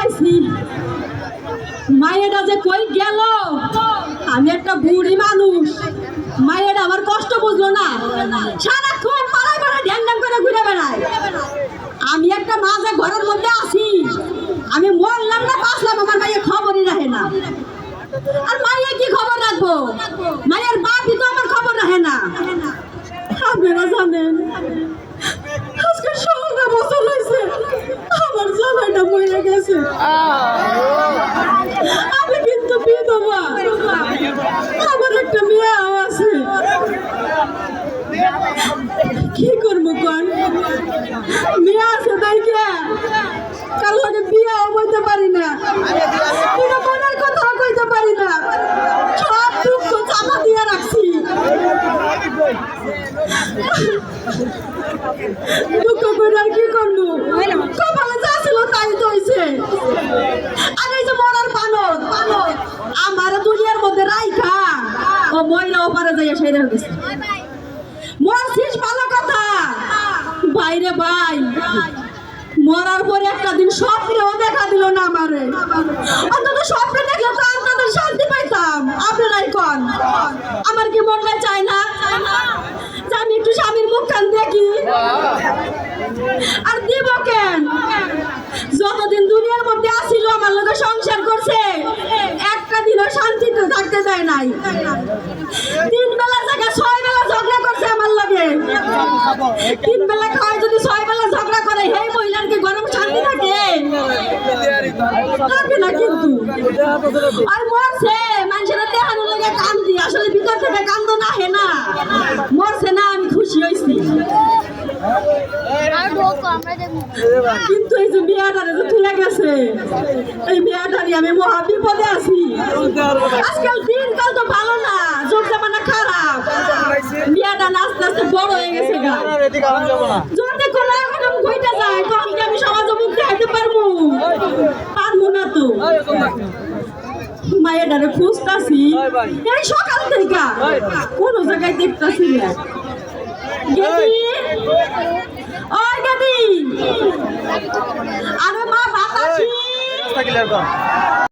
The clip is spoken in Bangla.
আইছি মায়েরা যে কই গেল। আমি একটা বুড়ি মানুষ, মায়েরা আমার কষ্ট বুঝলো না, সারাক্ষণ পাড়ায় পাড়ায় ঢ্যাং ঢ্যাং করে ঘুরে বেড়ায়। আমি একটা মা যে ঘরের মধ্যে আছি, আমি মরলাম না বাঁচলাম আমার মায়ের খবরই রাখে না। আর মায়ের কি খবর রাখবো, মায়ের বাপই তো আমার খবর রাখে না। আপনারা জানেন আজকে 16 বছর হয়েছে আমার জামাইটা মরে গেছে। আমি কিন্তু বিধবা, আমার একটা মেয়ে আছে, কি করবো কোন? মেয়ে আছে তাই কে কার লগে বিয়াও বলতে পারি না, কোনো মনের কথাও কইতে পারি না, সব দুঃখ চাপা দিয়ে রাখছি। দুঃখ করে আর কি করবো, কপালে যা ছিল তাই তো হইছে। আর এই যে মরার বানর আমার দুনিয়ার মধ্যে রাইখা ও ময়লা ওপারে যাইয়া সেরে গেছে। মরছিস ভালো কথা, বাইরে ভাই মরার পরে একটা দিন স্বপ্নেও দেখা দিল না আমারে। অন্তত স্বপ্নে দেখলে তো আপনাদের শান্তি পাইতাম। আপনারাই কন, আমার কি মনটা চায় না যে আমি একটু স্বামীর মুখখান দেখি? আর দিব কেন? যতদিন দুনিয়ার মধ্যে আসিল আমার লোকে সংসার করছে, একটা দিনও শান্তিতে থাকতে দেয় নাই। 3 বেলা জায়গা 6 বেলা ঝগড়া করছে আমার লগে। 3 বেলা খাওয়াই যদি 6 বেলা ঝগড়া করে, হে মহিলার কি গরম শান্তি থাকে? থাকে না কিন্তু। আর মরছে মানুষের দেহানোর লগে কান্দি, আসলে ভিতর থেকে কান্দ না হে না। মরছে না, আমি খুশি হয়েছি। কিন্তু এই যে মেয়েটারে যে তুলে গেছে, এই মেয়েটারই আমি মহা বিপদে আছি। আজকাল দিনকাল তো ভালো না, যুগ জামানা খারাপ। মেয়েটা আস্তে আস্তে বড় হয়ে গেছে গা, যদি কোনো এখন কইটা যায় তখন কি আমি সমাজে মুখ দেখাইতে পারবো? পারবো না তো। মায়েরারে খুঁজতাছি এই সকাল থেকে, কোনো জায়গায় দেখতাছি না। গেদি, ওই গেদি, আরে মা বাতাসি।